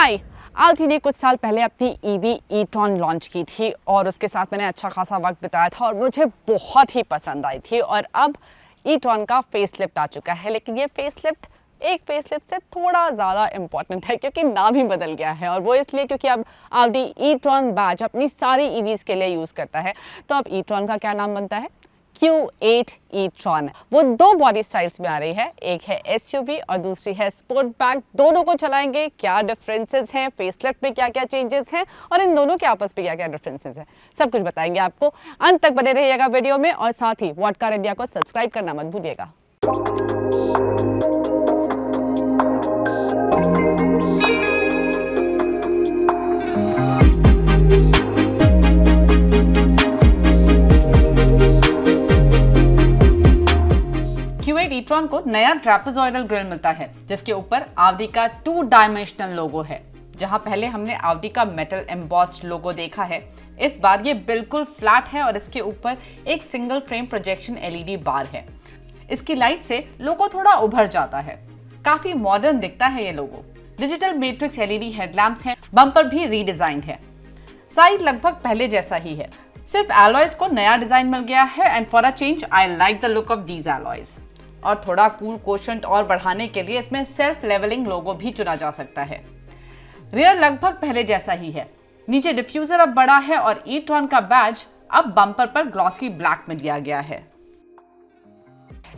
हाय, Audi ने कुछ साल पहले अपनी EV e-tron लॉन्च की थी और उसके साथ मैंने अच्छा खासा वक्त बिताया था और मुझे बहुत ही पसंद आई थी। और अब e-tron का फेसलिफ्ट आ चुका है, लेकिन ये फेसलिफ्ट एक फेसलिफ्ट से थोड़ा ज़्यादा इम्पॉर्टेंट है क्योंकि नाम ही बदल गया है। और वो इसलिए क्योंकि अब Audi e-tron बैज अपनी सारी EVs के लिए यूज़ करता है। तो अब e-tron का क्या नाम बनता है? Q8 e-tron। वो दो बॉडी स्टाइल्स में आ रही है, एक है SUV और दूसरी है स्पोर्टबैक। दोनों को चलाएंगे, क्या डिफरेंसेस हैं, फेसलिफ्ट में क्या क्या चेंजेस हैं और इन दोनों के आपस में क्या क्या डिफरेंसेस हैं, सब कुछ बताएंगे आपको। अंत तक बने रहिएगा वीडियो में और साथ ही व्हाट कार इंडिया को सब्सक्राइब करना मत भूलिएगा। Q8 e-tron को नया ट्रेपेजॉइडल ग्रिल मिलता है जिसके ऊपर Audi का 2 डायमेंशनल लोगो है। जहां पहले हमने Audi का मेटल एम्बॉस्ड लोगो देखा है, इस बार ये बिल्कुल फ्लैट है और इसके ऊपर एक सिंगल फ्रेम प्रोजेक्शन LED बार है। इसकी लाइट से लोगो थोड़ा उभर जाता है, काफी मॉडर्न दिखता है ये लोगो। डिजिटल मैट्रिक्स LED हेडलैम्प्स हैं, बम्पर भी रीडिजाइन है। साइड लगभग पहले जैसा ही है, सिर्फ एलॉयज को नया डिजाइन मिल गया है and for a change I like the look of these alloys. और थोड़ा कूल कोशेंट और बढ़ाने के लिए इसमें सेल्फ लेवलिंग लोगो भी चुना जा सकता है। रियर लगभग पहले जैसा ही है, नीचे डिफ्यूजर अब बड़ा है और e-tron का बैज अब बम्पर पर ग्लॉसी ब्लैक में दिया गया है।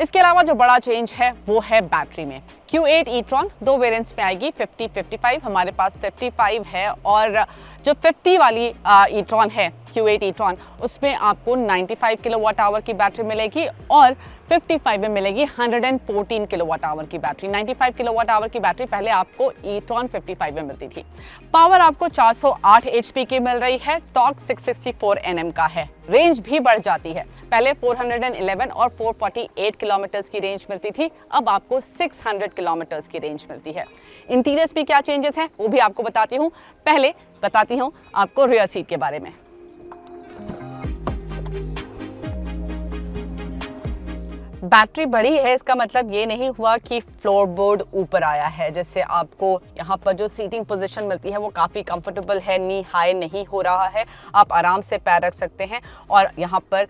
इसके अलावा जो बड़ा चेंज है वो है बैटरी में। Q8 e-tron दो वेरिएंट्स में आएगी, 50-55। हमारे पास 55 है और जो 50 वाली e-tron है Q8 e-tron, उसमें आपको 95 किलोवाट आवर की बैटरी मिलेगी और 55 में मिलेगी 114 किलोवाट आवर की बैटरी। 95 किलोवाट आवर की बैटरी पहले आपको e-tron 55 में मिलती थी। पावर आपको 408 HP की मिल रही है, टॉर्क 664 Nm का है। रेंज भी बढ़ जाती है, पहले 411 और 448 किलोमीटर्स की रेंज मिलती थी, अब आपको 600 किलोमीटर्स की रेंज मिलती है। इंटीरियर्स में क्या चेंजेस हैं वो भी आपको बताती हूँ। पहले बताती हूँ आपको रियर सीट के बारे में। बैटरी बड़ी है, इसका मतलब ये नहीं हुआ कि फ्लोरबोर्ड ऊपर आया है। जैसे आपको यहाँ पर जो सीटिंग पोजीशन मिलती है वो काफ़ी कंफर्टेबल है, नी हाई नहीं हो रहा है, आप आराम से पैर रख सकते हैं। और यहाँ पर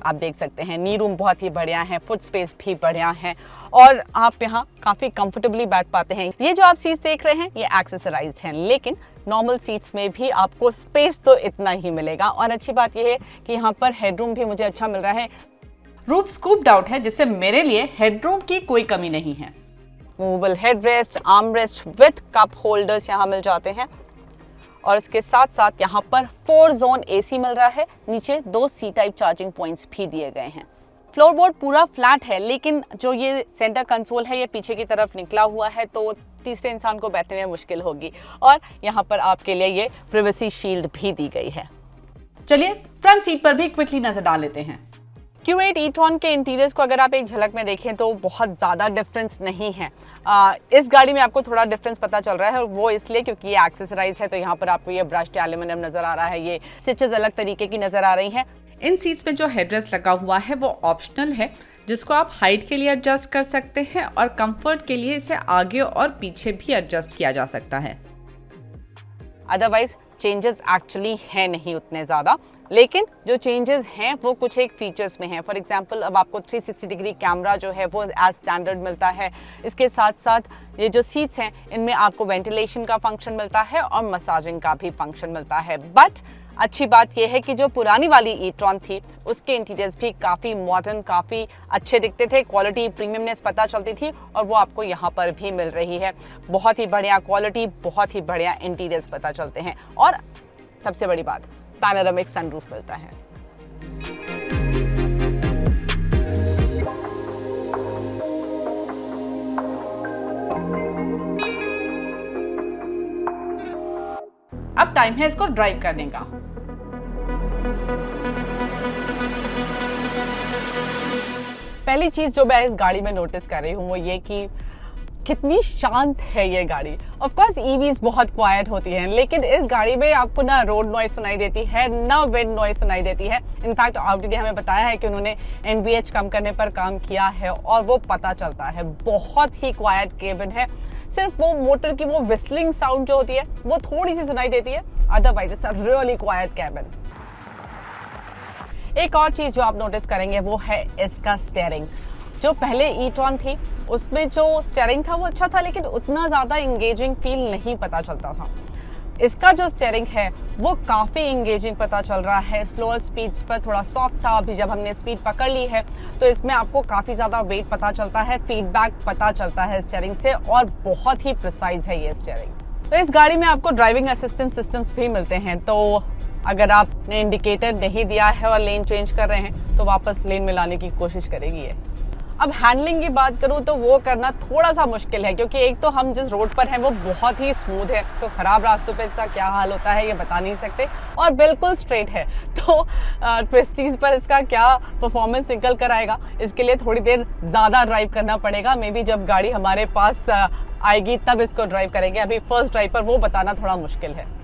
आप देख सकते हैं नी रूम बहुत ही बढ़िया है, फुट स्पेस भी बढ़िया है और आप यहाँ काफ़ी कंफर्टेबली बैठ पाते हैं। ये जो आप सीट्स देख रहे हैं ये एक्सेसराइज्ड हैं, लेकिन नॉर्मल सीट्स में भी आपको स्पेस तो इतना ही मिलेगा। और अच्छी बात यह है कि यहाँ पर हेडरूम भी मुझे अच्छा मिल रहा है। रूफ स्कूप्ड आउट है जिससे मेरे लिए हेडरूम की कोई कमी नहीं है। Movable headrest, armrest with cup holders यहाँ मिल जाते हैं और इसके साथ साथ यहाँ पर 4 जोन AC मिल रहा है। नीचे 2 C टाइप चार्जिंग पॉइंट्स भी दिए गए हैं। फ्लोरबोर्ड पूरा फ्लैट है, लेकिन जो ये सेंटर कंसोल है ये पीछे की तरफ निकला हुआ है, तो तीसरे इंसान को बैठने में मुश्किल होगी। और यहाँ पर आपके लिए ये प्रिवेसी शील्ड भी दी गई है। चलिए फ्रंट सीट पर भी क्विकली नजर डाल लेते हैं। Q8 e-tron के इंटीरियर्स को अगर आप एक झलक में देखें तो बहुत ज़्यादा डिफरेंस नहीं है। इस गाड़ी में आपको थोड़ा डिफरेंस पता चल रहा है और वो इसलिए क्योंकि ये एक्सेसराइज है, तो यहाँ पर आपको ये ब्रश्ड एल्यूमिनियम नज़र आ रहा है, ये स्टिचेस अलग तरीके की नज़र आ रही हैं। इन सीट्स में जो हेडरेस्ट लगा हुआ है वो ऑप्शनल है, जिसको आप हाइट के लिए एडजस्ट कर सकते हैं और कंफर्ट के लिए इसे आगे और पीछे भी एडजस्ट किया जा सकता है। अदरवाइज चेंजेस एक्चुअली हैं नहीं उतने ज़्यादा, लेकिन जो चेंजेस हैं वो कुछ एक फीचर्स में हैं। फॉर एग्जांपल अब आपको 360 डिग्री कैमरा जो है वो एज स्टैंडर्ड मिलता है। इसके साथ साथ ये जो सीट्स हैं इनमें आपको वेंटिलेशन का फंक्शन मिलता है और मसाजिंग का भी फंक्शन मिलता है। बट अच्छी बात यह है कि जो पुरानी वाली e-tron थी उसके इंटीरियर्स भी काफ़ी मॉडर्न, काफ़ी अच्छे दिखते थे, क्वालिटी प्रीमियमनेस पता चलती थी और वो आपको यहाँ पर भी मिल रही है। बहुत ही बढ़िया क्वालिटी, बहुत ही बढ़िया इंटीरियर्स पता चलते हैं और सबसे बड़ी बात, पैनोरामिक सनरूफ मिलता है। अब टाइम है इसको ड्राइव करने का। पहली चीज जो मैं इस गाड़ी में नोटिस कर रही हूँ वो ये कि कितनी शांत है ये गाड़ी। ऑफ कोर्स ईवीज बहुत क्वाइट होती हैं, लेकिन इस गाड़ी में आपको ना रोड नॉइज सुनाई देती है, ना विंड नॉइज सुनाई देती है। इनफैक्ट Audi ने हमें बताया है कि उन्होंने NVH कम करने पर काम किया है और वो पता चलता है। बहुत ही क्वाइट केबिन है, सिर्फ वो मोटर की वो विस्लिंग साउंड जो होती है वो थोड़ी सी सुनाई देती है, otherwise it's a really quite cabin. एक और चीज जो आप नोटिस करेंगे वो है इसका स्टीयरिंग। जो पहले ई-ट्रॉन थी उसमें जो स्टीयरिंग था वो अच्छा था, लेकिन उतना ज्यादा इंगेजिंग फील नहीं पता चलता था। इसका जो स्टीयरिंग है वो काफी इंगेजिंग पता चल रहा है। स्लोअर स्पीड्स पर थोड़ा सॉफ्ट था, अभी जब हमने स्पीड पकड़ ली है तो इसमें आपको काफी ज्यादा वेट पता चलता है, फीडबैक पता चलता है स्टीयरिंग से, और बहुत ही प्रिसाइज है ये स्टीयरिंग। तो इस गाड़ी में आपको ड्राइविंग असिस्टेंट सिस्टम्स भी मिलते हैं, तो अगर आपने इंडिकेटर नहीं दिया है और लेन चेंज कर रहे हैं तो वापस लेन में लाने की कोशिश करेगी ये। अब हैंडलिंग की बात करूं तो वो करना थोड़ा सा मुश्किल है, क्योंकि एक तो हम जिस रोड पर हैं वो बहुत ही स्मूथ है, तो खराब रास्तों पे इसका क्या हाल होता है ये बता नहीं सकते, और बिल्कुल स्ट्रेट है तो ट्विस्टीज पर इसका क्या परफॉर्मेंस निकल कर आएगा, इसके लिए थोड़ी देर ज़्यादा ड्राइव करना पड़ेगा। मे बी जब गाड़ी हमारे पास आएगी तब इसको ड्राइव करेंगे, अभी फर्स्ट ड्राइव पर वो बताना थोड़ा मुश्किल है।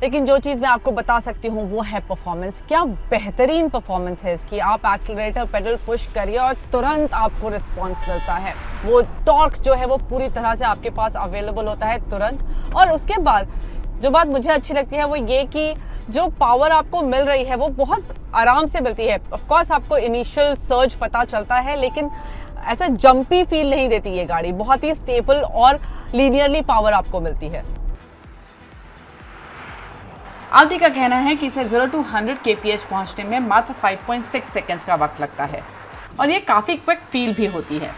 लेकिन जो चीज़ मैं आपको बता सकती हूँ वो है परफॉर्मेंस। क्या बेहतरीन परफॉर्मेंस है इसकी। आप एक्सीलरेटर पेडल पुश करिए और तुरंत आपको रिस्पॉन्स मिलता है, वो टॉर्क जो है वो पूरी तरह से आपके पास अवेलेबल होता है तुरंत। और उसके बाद जो बात मुझे अच्छी लगती है वो ये कि जो पावर आपको मिल रही है वो बहुत आराम से मिलती है। ऑफकोर्स आपको इनिशियल सर्ज पता चलता है, लेकिन ऐसा जंपी फील नहीं देती ये गाड़ी, बहुत ही स्टेबल और लीनियरली पावर आपको मिलती है। Audi का कहना है कि इसे 0 to 100 kph पहुंचने में मात्र 5.6 सेकेंड्स का वक्त लगता है, और ये काफ़ी क्विक फील भी होती है।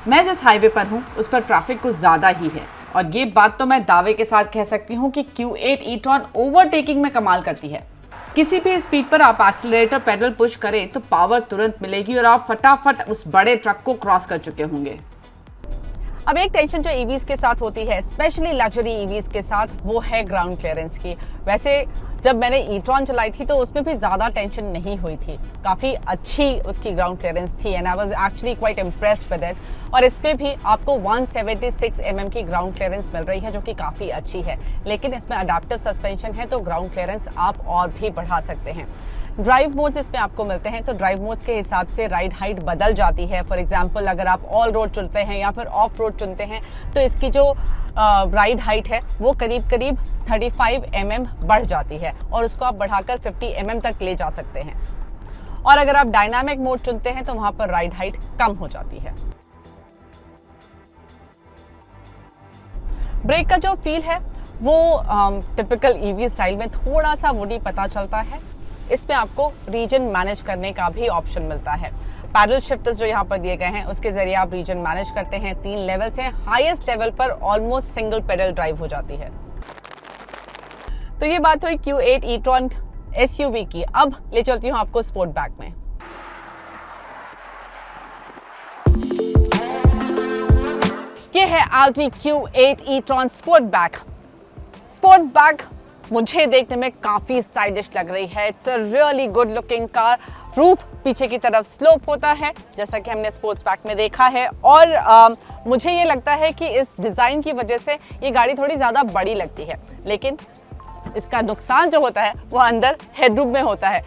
मैं जिस हाईवे पर हूँ उस पर ट्रैफिक कुछ ज़्यादा ही है, और ये बात तो मैं दावे के साथ कह सकती हूँ कि Q8 e-tron ओवरटेकिंग में कमाल करती है। किसी भी स्पीड पर आप एक्सीलरेटर पेडल पुश करें तो पावर तुरंत मिलेगी और आप फटाफट उस बड़े ट्रक को क्रॉस कर चुके होंगे। अब एक टेंशन जो ईवीज के साथ होती है, स्पेशली लग्जरी ईवीज के साथ, वो है ग्राउंड क्लियरेंस की। वैसे जब मैंने ई-ट्रॉन चलाई थी तो उसमें भी ज़्यादा टेंशन नहीं हुई थी, काफ़ी अच्छी उसकी ग्राउंड क्लियरेंस थी, and I was actually quite impressed with it. और इसमें भी आपको 176 mm की ग्राउंड क्लियरेंस मिल रही है, जो कि काफ़ी अच्छी है। लेकिन इसमें अडेप्टिव सस्पेंशन है तो ग्राउंड क्लियरेंस आप और भी बढ़ा सकते हैं। ड्राइव मोड्स इसमें आपको मिलते हैं, तो ड्राइव मोड्स के हिसाब से राइड हाइट बदल जाती है। फॉर एग्जांपल अगर आप ऑल रोड चुनते हैं या फिर ऑफ रोड चुनते हैं तो इसकी जो राइड हाइट है वो करीब करीब 35 mm बढ़ जाती है, और उसको आप बढ़ाकर 50 mm तक ले जा सकते हैं। और अगर आप डायनामिक मोड चुनते हैं तो वहां पर राइड हाइट कम हो जाती है। ब्रेक का जो फील है वो टिपिकल ईवी स्टाइल में थोड़ा सा वुडी पता चलता है। इसमें आपको रीजन मैनेज करने का भी ऑप्शन मिलता है। पैडल शिफ्टर्स जो यहाँ पर दिए गए हैं उसके जरिए आप रीजन मैनेज करते हैं। 3 लेवल्स हैं, हाईएस्ट लेवल पर ऑलमोस्ट सिंगल पेडल ड्राइव हो जाती है। तो ये बात हुई Q8 e-tron SUV की। अब ले चलती हूँ आपको स्पोर्टबैक में। ये है Audi Q8 e-tron Sportback. Sportback मुझे देखने में काफी स्टाइलिश लग रही है। It's a really good looking car. Roof पीछे की तरफ स्लोप होता है जैसा कि हमने स्पोर्ट्सबैक में देखा है, और मुझे ये लगता है कि इस डिज़ाइन की वजह से ये गाड़ी थोड़ी ज़्यादा बड़ी लगती है, लेकिन इसका नुकसान जो होता है वो अंदर हेडरूम में होता है।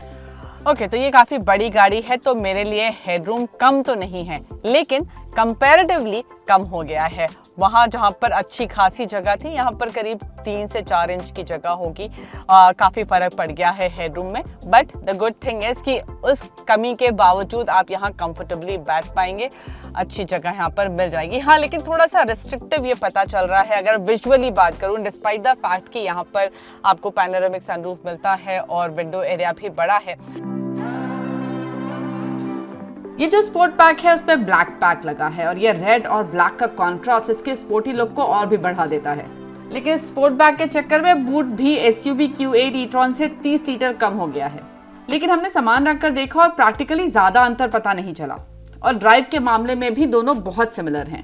ओके, तो ये काफ़ी बड़ी गाड़ी है तो मेरे लिए हेडरूम कम तो नहीं है, लेकिन कंपैरेटिवली कम हो गया है। वहाँ जहाँ पर अच्छी खासी जगह थी यहाँ पर करीब 3 से 4 इंच की जगह होगी। काफ़ी फ़र्क पड़ गया है हेडरूम में, but the good thing is कि उस कमी के बावजूद आप यहाँ कंफर्टेबली बैठ पाएंगे, अच्छी जगह यहाँ पर मिल जाएगी। हाँ, लेकिन थोड़ा सा रिस्ट्रिक्टिव ये पता चल रहा है अगर विजुअली बात करूँ, डिस्पाइट द फैक्ट कि यहाँ पर आपको पैनोरामिक सनरूफ मिलता है और विंडो एरिया भी बड़ा है। ये जो स्पोर्ट पैक है उसपे ब्लैक पैक लगा है, और ये रेड और ब्लैक का कॉन्ट्रास्ट इसके स्पोर्टी लुक को और भी बढ़ा देता है। लेकिन स्पोर्ट बैग के चक्कर में बूट भी SUV Q8 e-tron से 30 लीटर कम हो गया है। लेकिन हमने सामान रखकर देखा और प्रैक्टिकली ज्यादा अंतर पता नहीं चला, और ड्राइव के मामले में भी दोनों बहुत सिमिलर हैं।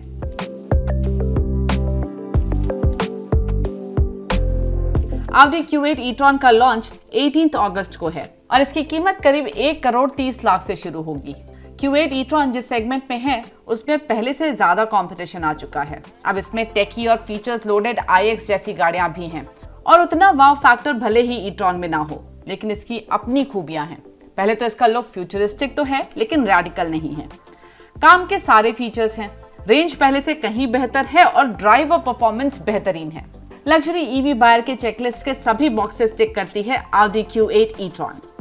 Audi Q8 e-tron का लॉन्च 18 अगस्त को है और इसकी कीमत करीब 1 करोड़ 30 लाख से शुरू होगी। Q8 e-tron जिस सेगमेंट में है उसमें पहले से ज्यादा कंपटीशन आ चुका है। अब इसमें टेकी और फीचर्स लोडेड iX जैसी गाड़ियां भी हैं, और उतना वाव फैक्टर भले ही e-tron में ना हो, लेकिन इसकी अपनी खूबियां हैं। पहले तो इसका लुक फ्यूचरिस्टिक तो है, लेकिन रैडिकल नहीं है। काम के सारे फीचर्स हैं, रेंज पहले से कहीं बेहतर है और ड्राइव और परफॉर्मेंस बेहतरीन है। लग्जरी ईवी बायर के चेकलिस्ट के सभी बॉक्सेस टिक करती है Audi Q8 e-tron।